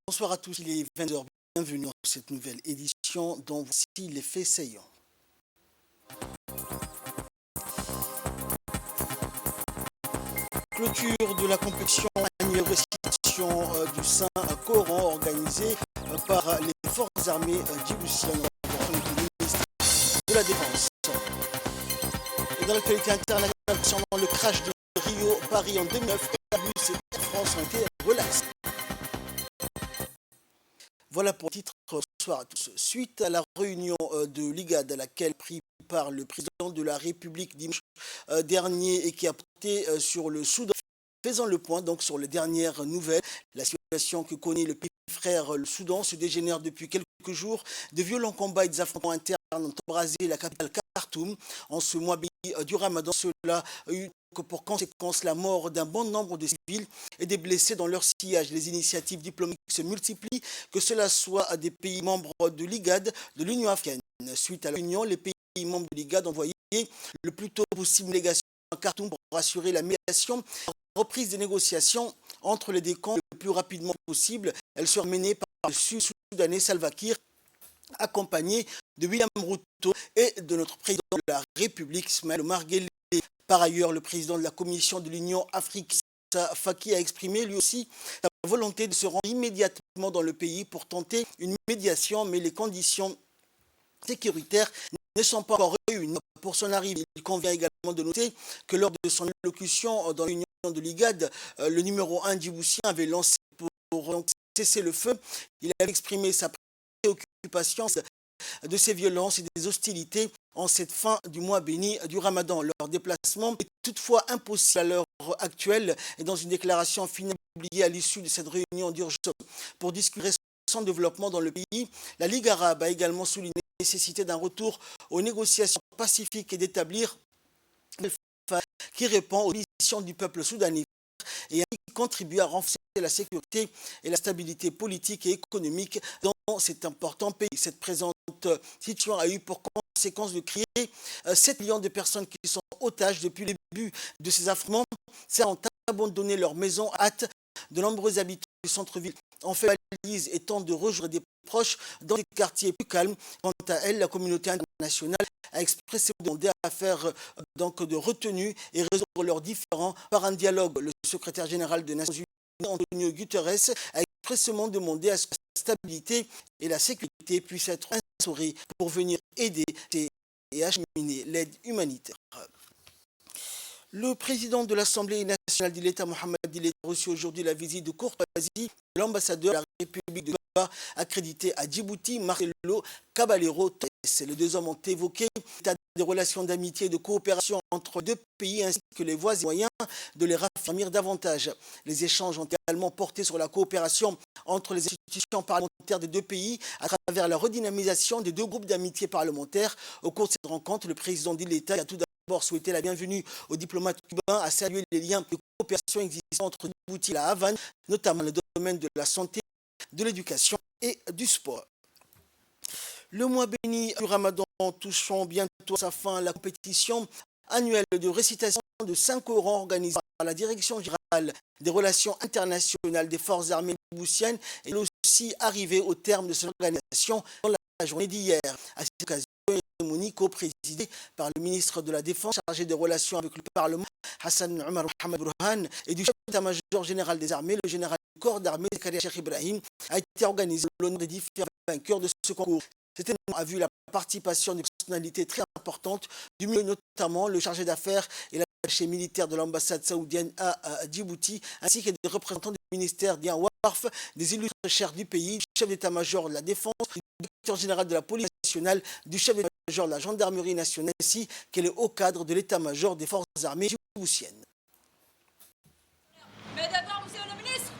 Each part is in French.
Bonsoir à tous, il est 20h. Bienvenue dans cette nouvelle édition dont voici les faits saillants. Clôture de la compétition annuelle récitation du Saint-Coran organisée par les forces armées djiboutiennes du ministère de la Défense. Et dans l'actualité internationale, concernant le crash de Rio-Paris en 2009, Airbus et Air France ont été relaxés. Voilà pour le titre. Bonsoir à tous. Suite à la réunion de l'IGAD à laquelle pris par le président de la République dimanche dernier et qui a porté sur le Soudan, faisant le point donc sur les dernières nouvelles, la situation que connaît le pays frère le Soudan se dégénère depuis quelques jours. De violents combats et des affrontements internes ont embrasé la capitale Khartoum en ce mois du Ramadan. Cela a eu pour conséquence la mort d'un bon nombre de civils et des blessés dans leur sillage. Les initiatives diplomatiques se multiplient, que cela soit à des pays membres de l'IGAD, de l'Union africaine. Suite à la réunion, les pays membres de l'IGAD ont envoyé le plus tôt possible une délégation à Khartoum pour assurer la médiation, la reprise des négociations entre les deux camps le plus rapidement possible. Elle sera menée par le Sud-Soudanais Salva Kiir, accompagné de William Ruto et de notre président de la République, Ismaël Omar Guelleh. Par ailleurs, le président de la Commission de l'Union africaine, Moussa Faki, a exprimé lui aussi sa volonté de se rendre immédiatement dans le pays pour tenter une médiation, mais les conditions sécuritaires ne sont pas encore réunies. Pour son arrivée, il convient également de noter que lors de son allocution dans l'Union de l'IGAD, le numéro 1 djiboutien avait lancé pour cesser le feu. Il avait exprimé sa préoccupation de ces violences et des hostilités en cette fin du mois béni du Ramadan. Leur déplacement est toutefois impossible à l'heure actuelle et dans une déclaration finale publiée à l'issue de cette réunion d'urgence pour discuter son développement dans le pays, la Ligue arabe a également souligné la nécessité d'un retour aux négociations pacifiques et d'établir une fin qui répond aux missions du peuple soudanais et ainsi contribuer à renforcer la sécurité et la stabilité politique et économique dans cet important pays. Cette présente situation a eu pour conséquence de créer 7 millions de personnes qui sont otages depuis le début de ces affrontements. Certains ont abandonné leur maison à hâte. De nombreux habitants du centre-ville ont fait valise et tentent de rejoindre des proches dans des quartiers plus calmes. Quant à elle, la communauté internationale a expressément demandé à faire donc de retenue et résoudre leurs différends par un dialogue. Le secrétaire général des Nations Unies, Antonio Guterres, a expressément demandé à ce que la stabilité et la sécurité puissent être instaurées pour venir aider et acheminer l'aide humanitaire. Le président de l'Assemblée nationale de l'État, Mohamed Dile, a reçu aujourd'hui la visite de courtoisie de l'ambassadeur de la République de Cuba accrédité à Djibouti, Marcelo Caballero. Les deux hommes ont évoqué l'état des relations d'amitié et de coopération entre deux pays ainsi que les voies et moyens de les raffermir davantage. Les échanges ont également porté sur la coopération entre les institutions parlementaires des deux pays à travers la redynamisation des deux groupes d'amitié parlementaires. Au cours de cette rencontre, le président de l'État a tout d'abord souhaité la bienvenue aux diplomates cubains, à saluer les liens de coopération existants entre Djibouti et la Havane, notamment dans le domaine de la santé, de l'éducation et du sport. Le mois béni du Ramadan touchant bientôt à sa fin, la compétition annuelle de récitation de Saint-Coran organisée par la Direction générale des relations internationales des forces armées djiboutiennes est aussi arrivée au terme de son organisation dans la journée d'hier. À cette occasion, une cérémonie co-présidée par le ministre de la Défense chargé des relations avec le Parlement, Hassan Omar Mohamed Burhan, et du chef d'état-major général des armées, le général du corps d'armée, Zakaria Cheikh Ibrahim, a été organisée au l'honneur des différents vainqueurs de ce concours. Cet événement a vu la participation de personnalités très importantes du milieu, notamment le chargé d'affaires et l'attaché militaire de l'ambassade saoudienne à Djibouti, ainsi que des représentants du ministère d'Ian Warf, des illustres chefs du pays, du chef d'état-major de la défense, du directeur général de la police nationale, du chef d'état-major de la gendarmerie nationale, ainsi que les hauts cadres de l'état-major des forces armées djiboutiennes. Mais d'abord, monsieur le ministre.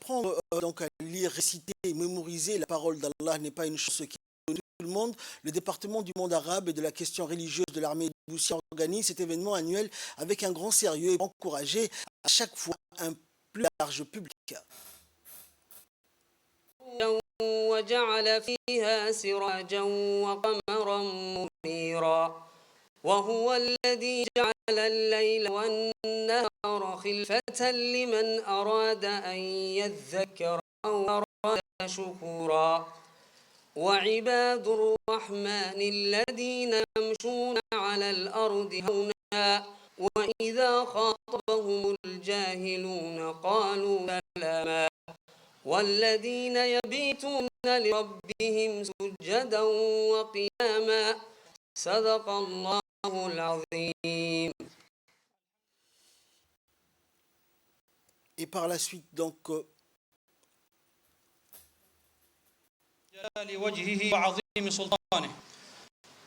apprendre donc à lire, réciter et mémoriser la parole d'Allah n'est pas une chose qui est tout le monde. Le département du monde arabe et de la question religieuse de l'armée de Boussia organise cet événement annuel avec un grand sérieux et pour encourager à chaque fois un plus large public. وجعل فيها سراجا وقمرا منيرا وهو الذي جعل الليل والنهار خلفة لمن أراد أن يذكر أو أراد شكورا وعباد الرحمن الذين يمشون على الأرض هونا وإذا خاطبهم الجاهلون قالوا سلاما والذين يبيتون لربهم سجدا وقياما صدق الله العظيم. Et par la suite donc جلال وجهه وعظيم سلطانه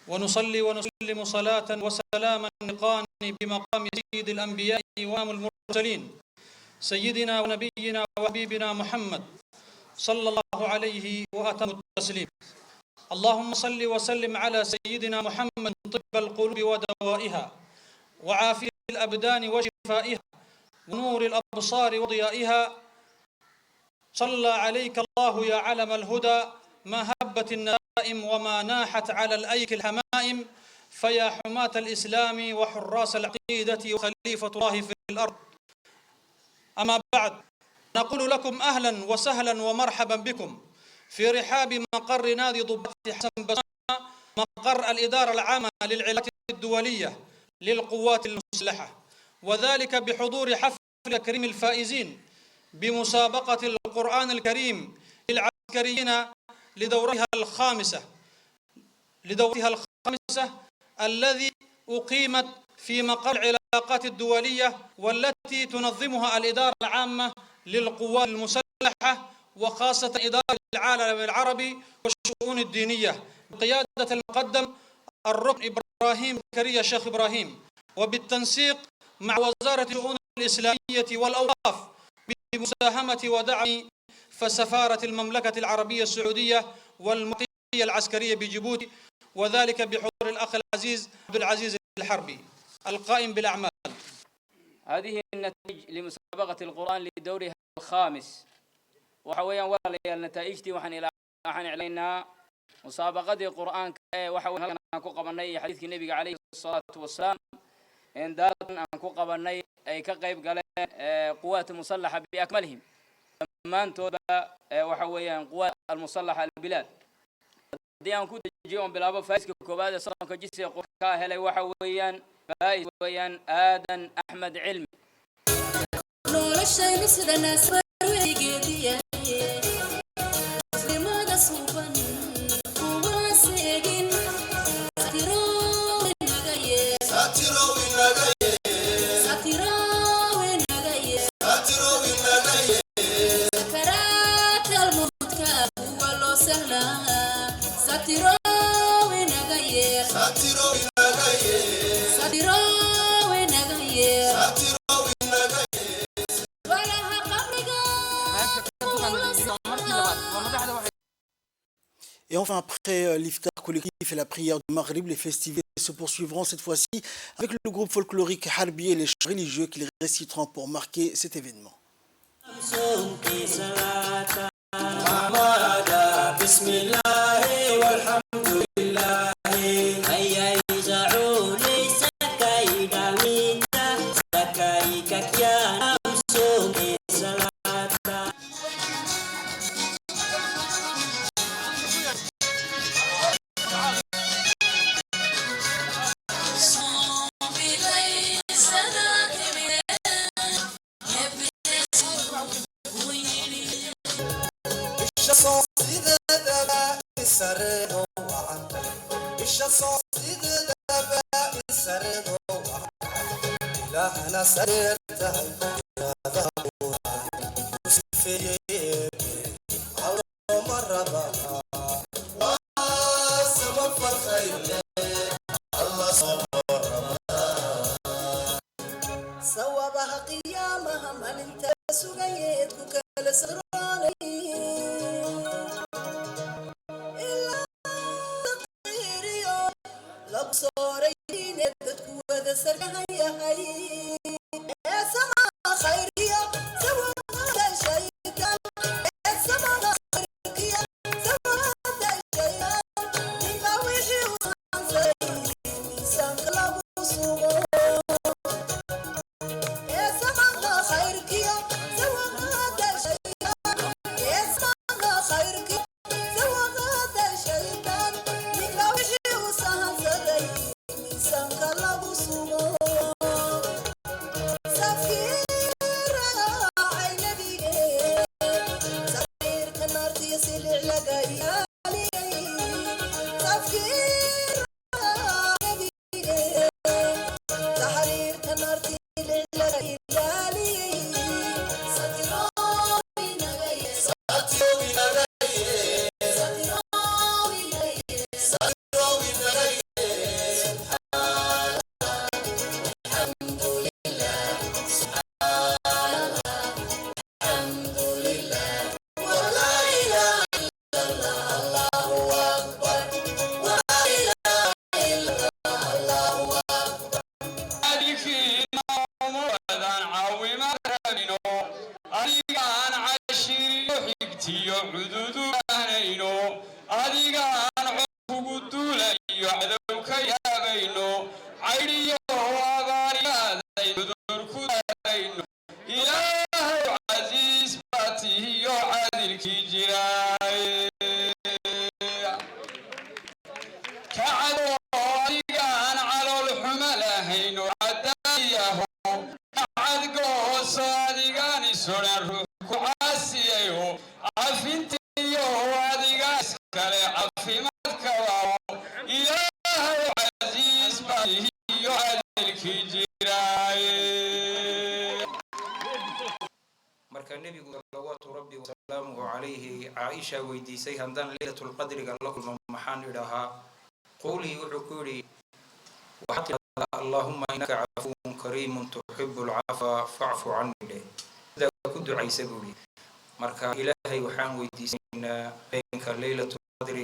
ونصلي ونسلم صلاة وسلاما لقان بمقام سيد الأنبياء وإمام المرسلين سيدنا ونبينا وحبيبنا محمد صلى الله عليه وأتم التسليم. اللهم صل وسلم على سيدنا محمد طب القلوب ودوائها وعافية الأبدان وشفائها ونور الأبصار وضيائها. صلى عليك الله يا علم الهدى ما هبت النائم وما ناحت على الأيك الحمائم فيا حماة الإسلام وحراس العقيدة وخليفة الله في الأرض. أما بعد نقول لكم أهلا وسهلا ومرحبا بكم في رحاب مقر نادي ضباط حسن بسمة مقر الإدارة العامة للعلاقات الدولية للقوات المسلحة وذلك بحضور حفل تكريم الفائزين بمسابقة القرآن الكريم للعسكريين لدورتها الخامسة الذي أقيمت في مقر العلاقات الدولية والتي تنظمها الإدارة العامة للقوات المسلحة وخاصة إدارة العالم العربي والشؤون الدينية بقيادة المقدم الركن إبراهيم زكريا الشيخ إبراهيم وبالتنسيق مع وزارة الشؤون الإسلامية والأوقاف بمساهمة ودعم فسفارة المملكة العربية السعودية والمقيمية العسكرية بجيبوتي وذلك بحضور الأخ العزيز عبد العزيز الحربي القائم بالأعمال. هذه النتائج لمسابقة القرآن لدورها الخامس وحويا ولا النتائج وحن علينا مسابقة القرآن وحويا أنكو قبلنا حديث النبي عليه الصلاة والسلام إن دارنا أنكو قبلنا أي كقيب قال قوات المسلحة بأكملهم ما أنتوا وحويا قوات المسلحة البلاد دي أنكو تجيهم بلابا فايز كوباد صار كجيس قاهلة وحويا فايز ويان آدن أحمد علمي لولا الشيء مثل الناس فريقية لماذا صوبا هو سيجن ساتيرو نغاية سكرات الموت كابو والله سهلا ساتيرو نغاية Et enfin, après l'iftar collectif et la prière du Maghrib, les festivités se poursuivront cette fois-ci avec le groupe folklorique Harbi et les chants religieux qu'ils réciteront pour marquer cet événement. سوابها قيامها من انت سجيت كل سر عائشة ويديسي هندان ليلة القدر قال لكم محان لها قولي وحكولي وحتى اللهم إنك عفو كريم تحب العفو فاعف عني إذا كنت عيسى قولي مركا إلهي وحان ويديسينا بينك ليلة القدر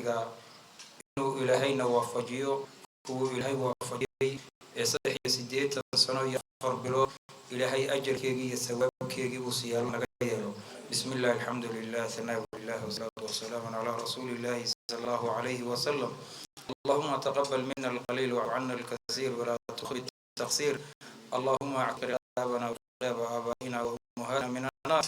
إنه إلهينا وفجيو هو إلهي وفجي يصدح يسديت سنة يفر بلو إلهي أجر كيجي الثواب كيجي وصيال نغيره بسم الله الحمد لله ثناء الله والصلاة والسلام على رسول الله صلى الله عليه وسلم اللهم تقبل منا القليل وعنا الكثير ولا تخرج التقصير اللهم اعتق رقابنا ورقاب آبائنا وأمهاتنا من النار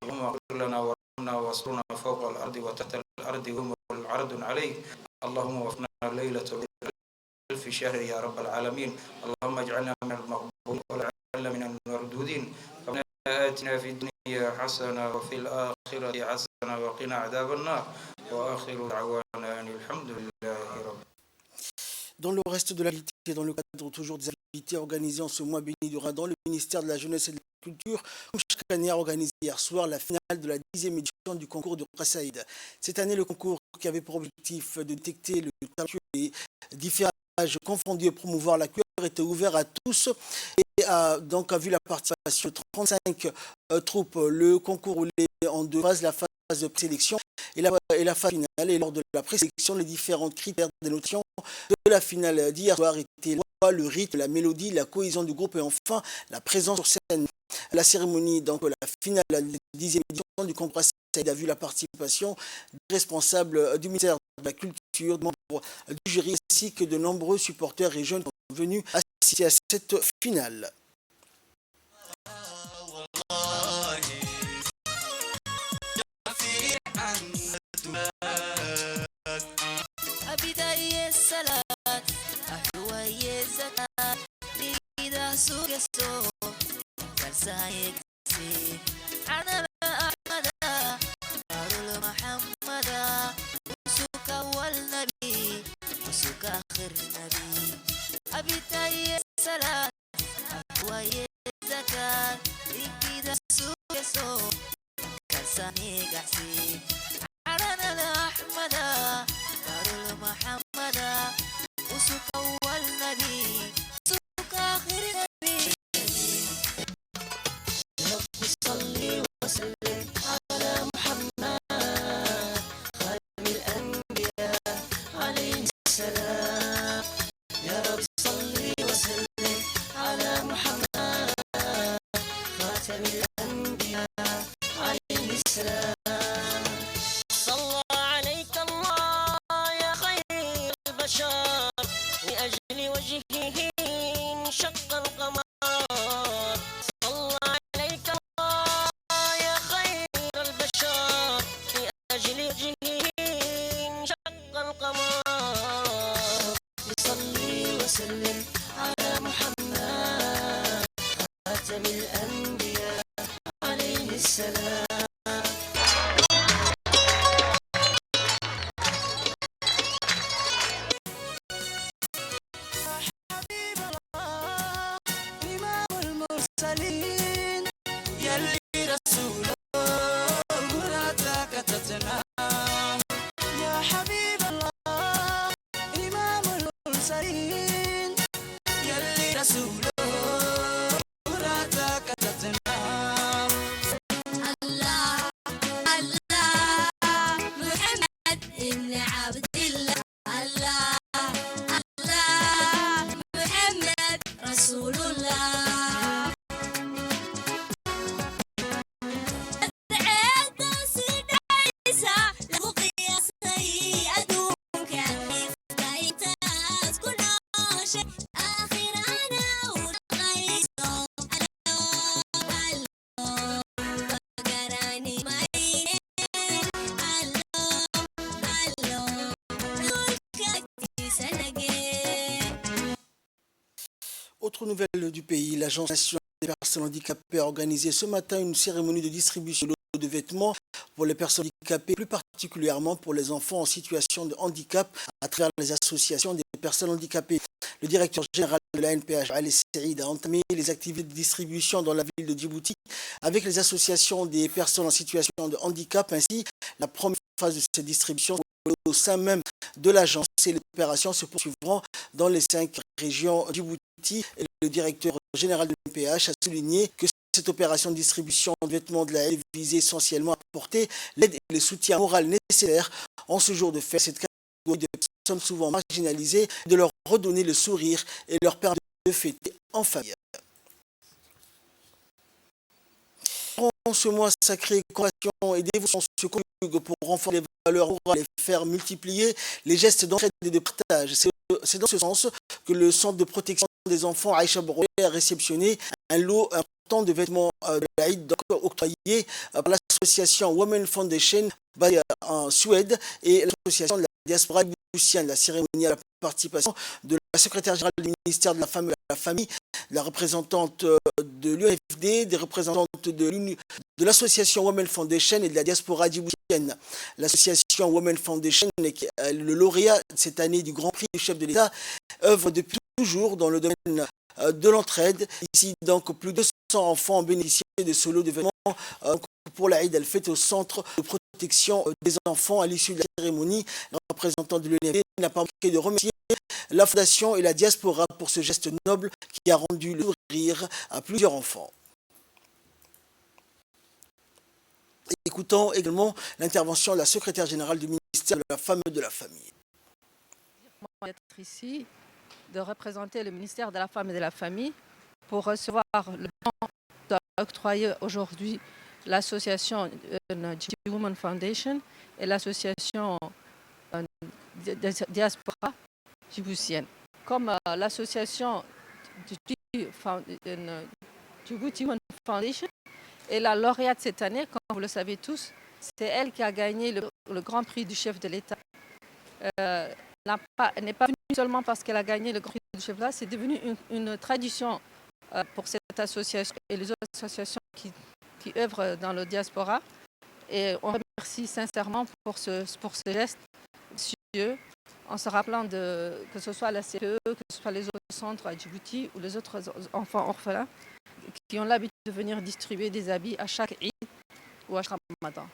اللهم اغفر لنا وارحمنا واسترنا فوق الأرض وتحت الأرض وهم العرض عليك اللهم وفقنا ليلة في شهر يا رب العالمين اللهم اجعلنا من المقبول واجعلنا من المردودين آتنا في الدنيا حسنة وفي الآخرة حسنة وقنا عذاب النار وآخر دعوانا أن الحمد لله رب. Dans le reste de l'activité, dans le cadre toujours des activités organisées en ce mois béni du Ramadan, le ministère de la Jeunesse et de la Culture, comme chaque année, a organisé hier soir la finale de la 10e édition du concours de Qassaïd. Cette année, le concours qui avait pour objectif de détecter le talentueux et différents âges confondus et promouvoir la culture était ouvert à tous et donc a vu la participation de 35 troupes. Le concours roulait en deux phases, la phase de présélection et la phase finale. Et lors de la présélection, les différents critères de notion de la finale d'hier soir étaient le rythme, la mélodie, la cohésion du groupe et enfin la présence sur scène. La cérémonie, donc la finale de la 10e édition du concours a vu la participation des responsables du ministère de la Culture, des membres du jury ainsi que de nombreux supporters et jeunes qui sont venus assister à cette finale. أجل جنين شق القمر صلي وسلم على محمد خاتم الأنبياء عليه السلام. حبيب الله إمام المرسلين يلي رسوله مرادك تتنام. يا حبيب الله إمام المرسلين يلي رسوله مرادك تتنام. الله الله محمد ابن عبد الله. الله الله محمد رسول الله. عيد سيد عيسى له قياسي أدوك كيف كل شيء آخر أنا ولقيته. الله فقراني معيني. الله كتي سنقي. Autre nouvelle du pays, l'Agence nationale des personnes handicapées a organisé ce matin une cérémonie de distribution de vêtements pour les personnes handicapées, plus particulièrement pour les enfants en situation de handicap à travers les associations des personnes handicapées. Le directeur général de la NPH, Ali Saïd, a entamé les activités de distribution dans la ville de Djibouti avec les associations des personnes en situation de handicap. Ainsi, la première phase de cette distribution au sein même de l'agence et les opérations se poursuivront dans les 5 régions Djibouti. Et le directeur général de l'NPH a souligné que cette opération de distribution de vêtements de la aide visait essentiellement à apporter l'aide et le soutien moral nécessaire en ce jour de fête. Cette catégorie de personnes souvent marginalisées, de leur redonner le sourire et leur permettre de fêter en famille. En ce mois sacré, compassion et dévotion se conjuguent pour renforcer les valeurs morales et faire multiplier les gestes d'entraide et de partage. C'est dans ce sens que le Centre de protection des enfants Aïcha Boroye a réceptionné un lot important de vêtements de l'Aïd octroyés par l'association Women Foundation basée en Suède et l'association de la diaspora djiboutienne. La cérémonie à la participation de la secrétaire générale du ministère de la Femme et de la Famille, la représentante de l'UFD, des représentantes de l'association Women Foundation et de la diaspora djiboutienne. L'association Women Foundation, le lauréat cette année du Grand Prix du chef de l'État, œuvre depuis toujours dans le domaine de l'entraide. Ici, donc, plus de 200 enfants ont bénéficié de ce lot de vêtements pour l'Aïd al-Fête au centre de protection des enfants. À l'issue de la cérémonie, le représentant de l'UFD n'a pas manqué de remercier la Fondation et la diaspora pour ce geste noble qui a rendu le sourire à plusieurs enfants. Écoutons également l'intervention de la secrétaire générale du ministère de la Femme et de la Famille. D'être ici, de représenter le ministère de la Femme et de la Famille pour recevoir le don octroyé aujourd'hui l'association Djibouti Women Foundation et l'association diaspora djiboutienne. Comme l'association Djibouti Women Foundation est la lauréate cette année, comme vous le savez tous, c'est elle qui a gagné le Grand Prix du chef de l'État. Elle n'est pas venue seulement parce qu'elle a gagné le Grand Prix du chef de l'État, c'est devenu une tradition pour cette association et les autres associations qui œuvrent dans le diaspora. Et on remercie sincèrement pour ce geste précieux, en se rappelant que ce soit la CPE, que ce soit les autres centres à Djibouti ou les autres enfants orphelins qui ont l'habitude de venir distribuer des habits à chaque Eid ou à chaque Ramadan.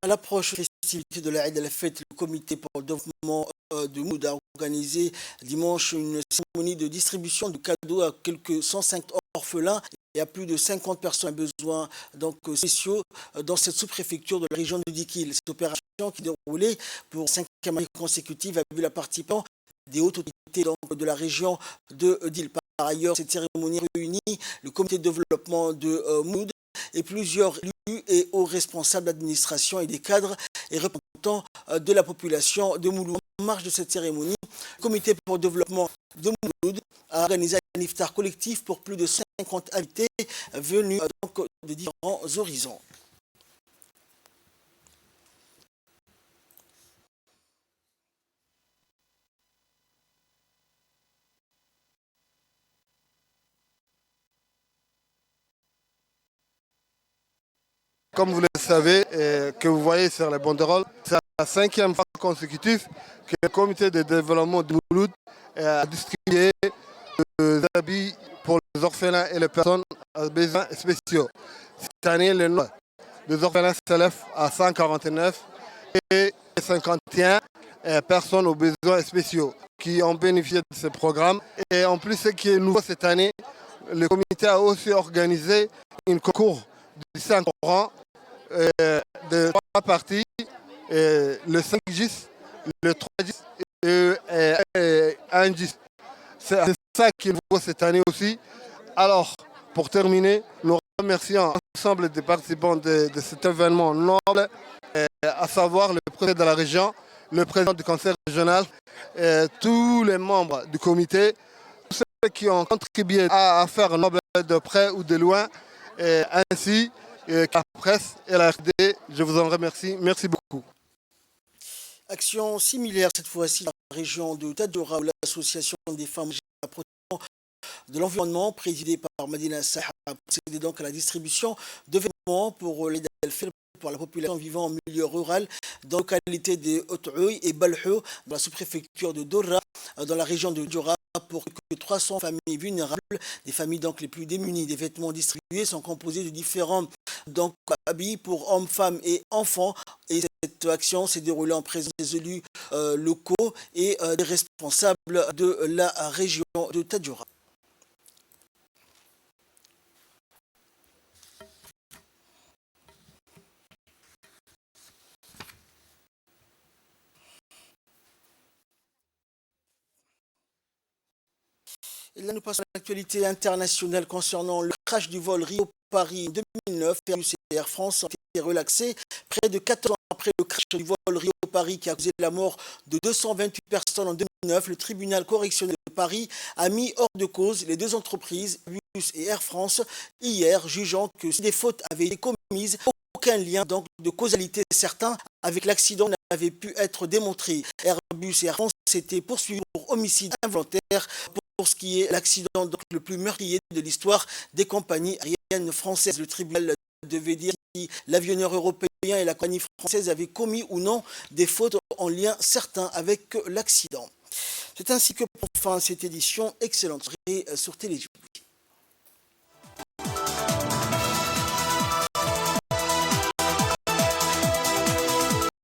À l'approche des festivités de l'Aïd al-Fête, le comité pour le développement de Moud a organisé dimanche une cérémonie de distribution de cadeaux à quelques 105 orphelins et à plus de 50 personnes à besoins spéciaux dans cette sous-préfecture de la région de Dikil. Cette opération qui déroulée pour 5e année consécutive a vu la participation des hautes autorités de la région de Dil. Par ailleurs, cette cérémonie réunit le comité de développement de Moud et plusieurs élus et hauts responsables d'administration et des cadres et représentants de la population de Mouloud. En marge de cette cérémonie, le comité pour le développement de Mouloud a organisé un iftar collectif pour plus de 50 invités venus de différents horizons. Comme vous le savez, que vous voyez sur les banderoles, c'est la 5e fois consécutive que le comité de développement de Mouloud a distribué des habits pour les orphelins et les personnes à besoins spéciaux. Cette année, le nombre des orphelins s'élève à 149 et 51 personnes aux besoins spéciaux qui ont bénéficié de ce programme. Et en plus, ce qui est nouveau cette année, le comité a aussi organisé un concours du Saint-Coran de 3 parties, le 5 10, le 3 10 et 1 10. C'est ça qui est nouveau cette année aussi. Alors, pour terminer, nous remercions l'ensemble des participants de cet événement noble, à savoir le président de la région, le président du conseil régional, tous les membres du comité, tous ceux qui ont contribué à faire noble de près ou de loin, ainsi que la presse et la RD. Je vous en remercie. Merci beaucoup. Action similaire cette fois-ci dans la région de Tadjoura, où l'association des femmes à protection de l'environnement présidée par Madina Saha a procédé donc à la distribution de vêtements pour l'aide pour la population vivant en milieu rural dans la localité de Haute-Ouy et Balhou dans la sous-préfecture de Dora dans la région de Djoura pour que 300 familles vulnérables, des familles donc les plus démunies. Des vêtements distribués sont composés de différents donc habits pour hommes, femmes et enfants. Et cette action s'est déroulée en présence des élus locaux et des responsables de la région de Tadjoura. Et là, nous passons à l'actualité internationale concernant le crash du vol Rio-Paris 2009. Airbus et Air France ont été relaxés près de 14 ans après le crash du vol Rio-Paris qui a causé la mort de 228 personnes en 2009. Le tribunal correctionnel de Paris a mis hors de cause les 2 entreprises, Airbus et Air France, hier, jugeant que si des fautes avaient été commises, aucun lien donc de causalité certain avec l'accident n'avait pu être démontré. Airbus et Air France s'étaient poursuivis pour homicide involontaire pour ce qui est l'accident le plus meurtrier de l'histoire des compagnies aériennes françaises. Le tribunal devait dire si l'avionneur européen et la compagnie française avaient commis ou non des fautes en lien certain avec l'accident. C'est ainsi que pour fin cette édition excellente sur Télévision.